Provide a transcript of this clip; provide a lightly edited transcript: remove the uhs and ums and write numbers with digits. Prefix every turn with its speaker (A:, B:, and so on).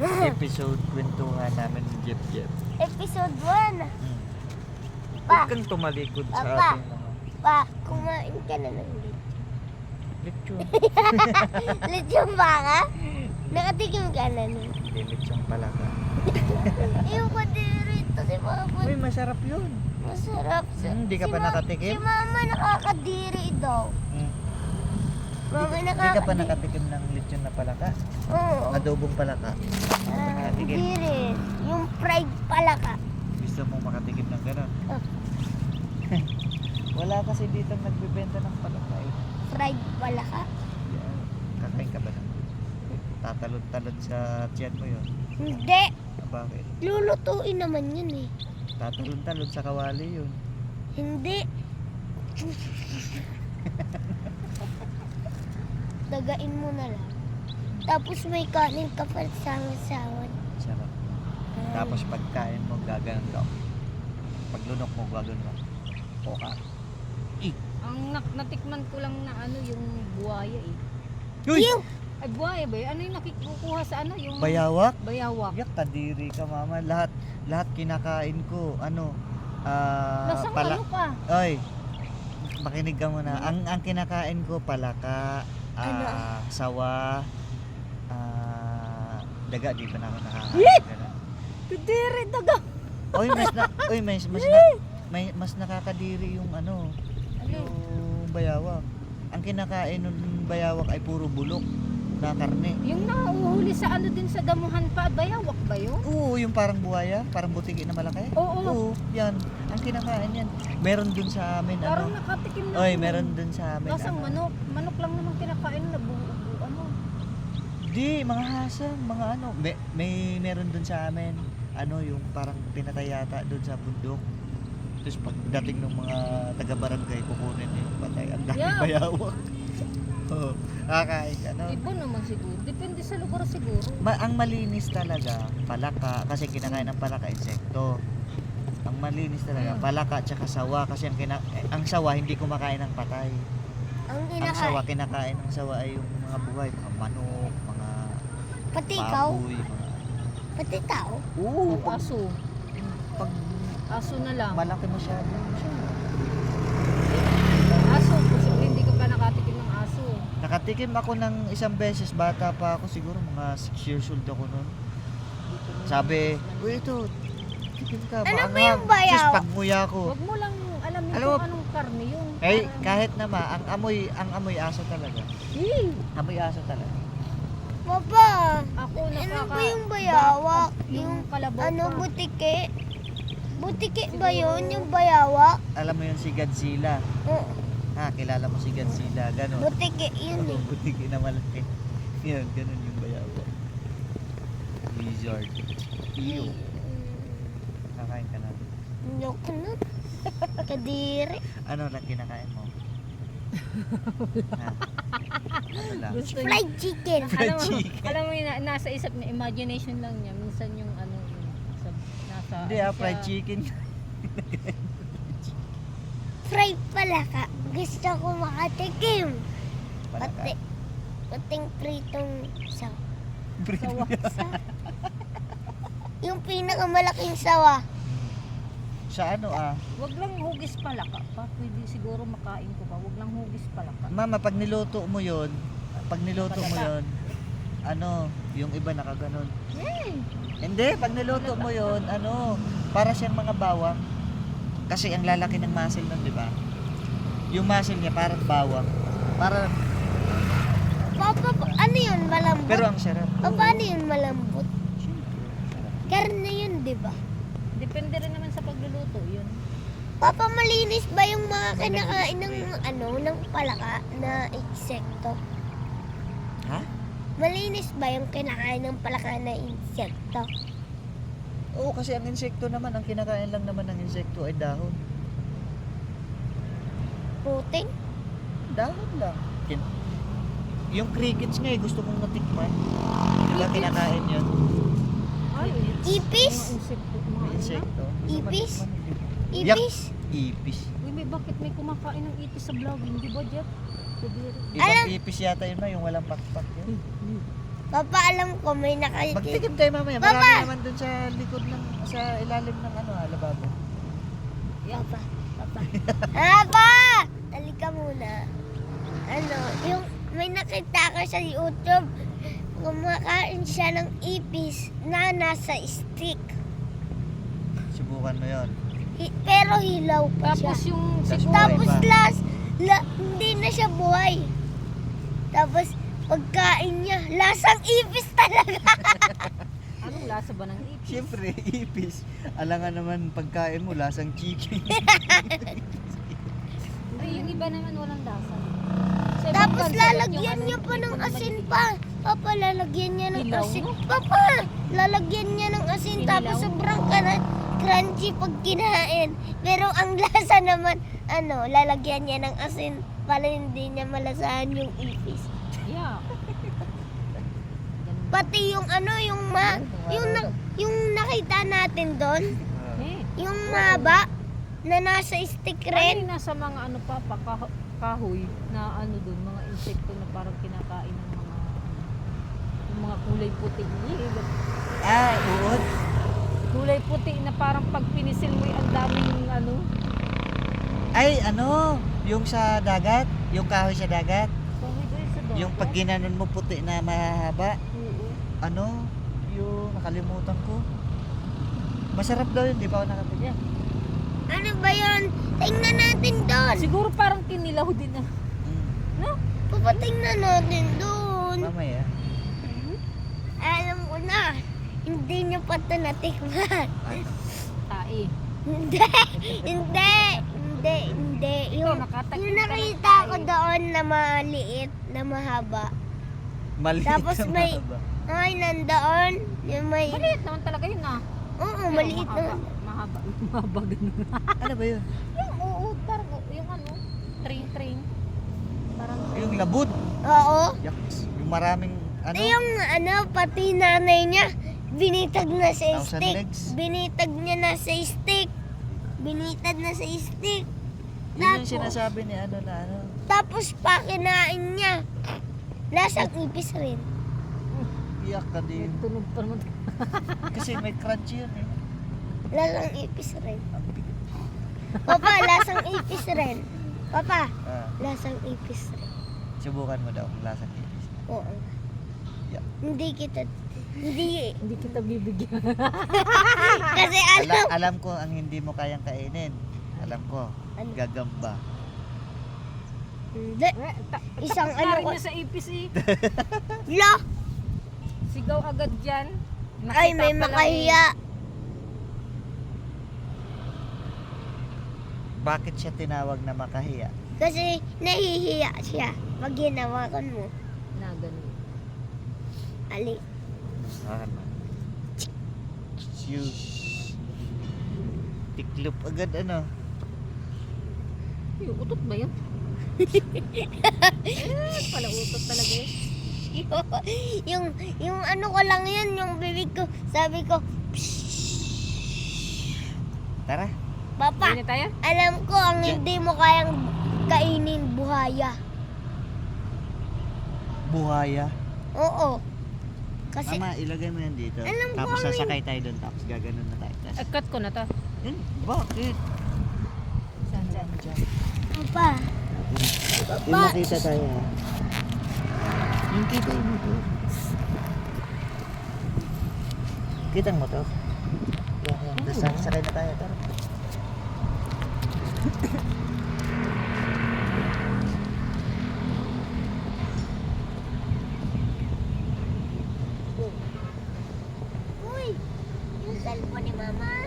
A: episode kwentuhan namin ni Jeff Jeff.
B: Episode 1.
A: Huwag kang tumalikod sa
B: Papa.
A: ating mga
B: Pa, kumain ka na ng
A: lechon.
B: lechon baka? Nakatikim ka na nun.
A: Hindi, lechon pala ka.
B: Yung kadiri ito si Papa.
A: Uy, masarap yun.
B: Masarap.
A: Hindi ka pa nakatikim?
B: Si Mama nakakadiri daw. Mama
A: Hindi ka pa nakatikim ng lechon na palaka?
B: Oo.
A: Adobong palaka? Nakatikim.
B: Diri. Yung fried palaka.
A: Gusto mong makatikim ng gano'n?
B: Oh.
A: Wala kasi dito nagbebenta ng palaka eh.
B: Fried palaka?
A: Yeah. Kakain ka ba ng tatalon-talon sa tiyan mo yun?
B: Hindi.
A: Bakit?
B: Lulutuin naman yun eh.
A: Tatalon-talon sa kawali yun.
B: Hindi. Dagain mo na lang. Tapos may kanin ka pa sama-sawan.
A: Sarap. Tapos pagkain mo, gaganon ka. Paglunok mo, gaganon ka. O ka.
C: Ang natikman ko lang na ano yung buhaya eh.
A: Uy!
B: Yung
C: Ay buhaya ba? Ano yung nakikukuha sa ano? Yung
A: Bayawak?
C: bayawak.
A: Yak, kadiri ka mama. Lahat kinakain ko. Ano?
C: Lasang ano ka?
A: Oy, makinig ka muna. Ang kinakain ko, palaka,
B: Ano?
A: sawa, daga, di pa na ako nakakain. Ganun.
C: Kadiri daga.
A: Oy, mas nakakadiri yung ano, yung bayawak. Ang kinakain ng bayawak ay puro bulok na karne.
C: Yung nauhuli sa ano din sa damuhan pa, bayawak ba yun?
A: Oo, yung parang buhaya, parang butiki na malaki.
C: Oo.
A: Yan. Ang kinakain yan. Meron dun sa amin,
C: Parang
A: ano.
C: nakatikim na.
A: Oy,
C: ako.
A: meron dun sa amin.
C: Lasang
A: ano.
C: manok. Manok lang naman kinakain na ano.
A: Di, mga hasang, mga ano. Meron dun sa amin. Ano, yung parang pinatay yata dun sa bundok. Tapos pagdating ng mga taga-barangay, kukunin yung patay. Ang dami
C: Yeah.
A: bayawak. Oo. Kakain ka, no?
C: Iba naman siguro. Depende sa lugar siguro.
A: Ang malinis talaga, palaka. Kasi kinakain ng palaka, insekto. Ang malinis talaga, palaka tsaka sawa. Kasi ang sawa, hindi kumakain ng patay.
B: ang
A: Ang sawa,
B: kinakain.
A: kinakain ng sawa ay yung mga buhay. Mga manok, mga
B: Pati ikaw.
A: baboy, mga...
B: Pati tao.
A: Oo,
C: Aso.
A: pag
C: Aso na lang.
A: malaki masyado siya.
C: Aso. Posible hindi ka pa nakatikim ng aso.
A: Nakatikim ako ng isang beses, bata pa ako, siguro mga 6 years old ako noon. Sabi, uy ito, tikim ka,
B: Ano ba
A: maanghang."
B: yung bayaw?
A: Sis, pagmuya ko.
C: Huwag mo lang alamin
A: Alam mo,
C: kung anong karne yung.
A: Kahit naman, ang amoy aso talaga. Amoy aso talaga.
B: Papa,
C: Ako
B: ano
C: nakaka...
B: ba yung bayawak?
C: Yung kalabaw
B: Ano,
C: pa.
B: butike? Butike ba yun? Yung bayawak?
A: Alam mo yun si Godzilla.
B: Oo.
A: Kilala mo si Godzilla, gano'n.
B: Butike yun eh.
A: Butiki na malaki. Yan, ganun yung bayawa. Lizard. Iyo. Kakain ka na.
B: Loko na. Kadiri.
A: Ano lang kinakain mo? Ha? Ano lang?
C: Gusto niya.
B: Fried chicken.
C: Alam mo,
A: chicken.
C: alam mo yun, nasa isip niya, imagination lang niya. Minsan yung ano, yun, nasa...
A: Hindi
C: ano
A: fried
C: siya.
A: chicken.
B: Fried palaka. Gusto ko makatikim.
A: Palaka.
B: Pating pritong sawa.
C: Sawa.
B: Yung pinakamalaking sawa.
A: Sa ano
C: Wag lang hugis palaka pa. Pwede siguro makain ko pa. Wag lang hugis palaka.
A: Mama, pag niluto mo yun, ano, yung iba nakaganon. Hindi, pag niluto mo yun, ano, para siyang mga bawang. Kasi ang lalaki ng muscle nun, di ba? Yung muscle niya parang bawang. Para,
B: Papa, ano yun? Malambot?
A: pero ang sarap.
B: Paano yun malambot?
A: Siyempre, sarap.
B: Karne yun, di ba?
C: Depende rin naman sa pagluluto yun.
B: Papa, malinis ba yung mga kinakain ng ng palaka na insekto?
A: Ha?
B: Malinis ba yung kinakain ng palaka na insekto?
A: Oo, kasi ang insekto naman, ang kinakain lang naman ng insekto ay dahon.
B: Puting?
A: Dahon lang. Yung crickets nga gusto kong natikman. Di ba kinakain yun?
C: Ay,
B: Ipis?
C: mga insekto. Mga
A: May
C: ano na?
A: insekto.
B: Ipis?
A: Yak.
B: Ipis?
A: Ipis.
C: Uy, bakit may kumakain ng itis sa vlogging? Di ba, Jeff? Kadiri.
A: Ibang ipis yata yun na, yung walang pakpak yun.
B: Papa, alam ko may nakikita.
A: Magtikim tayo mamaya.
B: Papa!
A: Marami naman dun sa likod ng, sa ilalim ng ano, lababo.
B: Papa, Papa. Papa! Halika muna. Ano, yung may nakita ko sa YouTube, kumakain siya ng ipis na nasa stick.
A: Subukan mo yon.
B: Pero hilaw pa siya.
C: Tapos yung
A: Tas
C: siguro,
B: Tapos
A: buhay pa.
B: hindi na siya buhay. Tapos pagkain niya, lasang ipis talaga.
C: anong lasa ba ng ipis?
A: Siyempre, ipis. Alangan naman pagkain mo, lasang chicken.
C: Ay, yung iba naman walang lasa. Sa ibang
B: Tapos
C: bansa,
B: lalagyan
C: yung
B: niya
C: ano,
B: pa ng
C: yung
B: asin
C: maliliit.
B: pa. Papa, lalagyan niya ng
C: Hilaw
B: asin.
C: mo?
B: Papa, lalagyan niya ng asin.
C: Hinilaw?
B: Tapos sobrang crunchy pag kinain. Pero ang lasa naman, ano, lalagyan niya ng asin para hindi niya malasahan yung ipis.
C: Yeah. Ganun.
B: Pati yung ano, yung nakita natin doon,
C: Eh,
B: yung maba na nasa stick
C: ano
B: rin.
C: yung nasa mga ano pa, kahoy na ano doon, mga insekto na parang kinakain ng mga yung mga kulay puti.
A: Ah, uod.
C: Kulay puti na parang pag pinisil mo ang daming ano.
A: Ay, ano, yung sa dagat, yung kahoy sa dagat,
C: Sorry guys, sa doon.
A: yung pag ginanon mo puti na mahaba,
C: Oo.
A: ano, yung nakalimutan ko. Masarap daw yun, di pa ako nakapigyan.
B: Ano ba yun? Tingnan natin doon.
C: Siguro parang kinilaw din na. No?
B: Papa, tingnan natin doon.
A: Mamaya.
B: Alam ko na, hindi niyo pa ito natikman.
C: Tae.
B: Hindi, hindi, hindi, hindi. Yung
C: Nakatakip
B: yung
C: ka ng
B: nakita ko
C: tae.
B: doon na maliit, na mahaba.
A: Maliit
B: Tapos
A: na
B: may-
A: mahaba.
B: Ay, nandoon. Yung may,
C: Maliit naman talaga yun ah.
B: oo,
C: Pero
B: maliit
C: mahaba.
B: na.
C: Mahaba. Mahaba ganun.
A: Ano ba yun?
C: Yung oo, parang yung ano, train. Parang
A: Yung labud.
B: Oo.
A: Yaks. Yung maraming, ano,
B: Yung ano, pati nanay niya, binitag na sa
A: 1,000
B: stick.
A: legs.
B: Binitag niya na sa stick. Binitag na sa stick.
A: Yun yung
B: Tapos-
A: sinasabi ni ano na ano.
B: Tapos pakinain niya. Lasang ipis rin.
A: Iyak ka din.
C: tunog pa naman.
A: Kasi may crunchy yun eh.
B: Lasang ipis rin.
A: Ang bigat.
B: Papa, lasang ipis rin. Papa,
A: Ah,
B: lasang ipis rin.
A: subukan mo daw kung lasang ipis.
B: Oo.
A: Yeah.
B: Hindi kita, hindi.
C: Hindi kita bibigyan.
B: Kasi
A: Alam ko ang hindi mo kayang kainin. Alam ko.
B: Ano?
A: Gagamba.
B: Hindi. Isang
C: Tatak na
B: ano
C: rin
B: ko-
C: niya sa ipis eh.
B: La,
C: Sigaw agad dyan.
B: ay
C: Nakita
B: may
C: pa lang
B: makahiya.
A: Bakit siya tinawag na makahiya?
B: Kasi nahihiya siya pag hinawakan mo.
C: Na ganun.
B: Ali.
A: Ano? Tiklop agad ano.
C: Yung utot ba yun? Pala utot talaga yun.
B: yung ano ko lang yun, yung bibig ko, sabi ko,
A: Tara.
B: Papa,
C: Hindi na tayo?
B: alam ko ang
A: Yeah.
B: hindi mo kayang kainin buhaya.
A: Buhaya.
B: Oo. Kasi,
A: Mama, ilagay mo yan dito.
B: Alam ko
A: Tapos
B: ano
A: sasakay tayo doon. Tapos gaganon na tayo. Tapos,
C: Cut ko na to.
A: yun, bakit?
C: Saan, saan?
B: Papa,
A: Yung makita tayo ha. Yung kita yung motor. Kita ang motor. Yan. Tapos sasakay na tayo. Tara.
B: uy, yung cellphone ni Mama.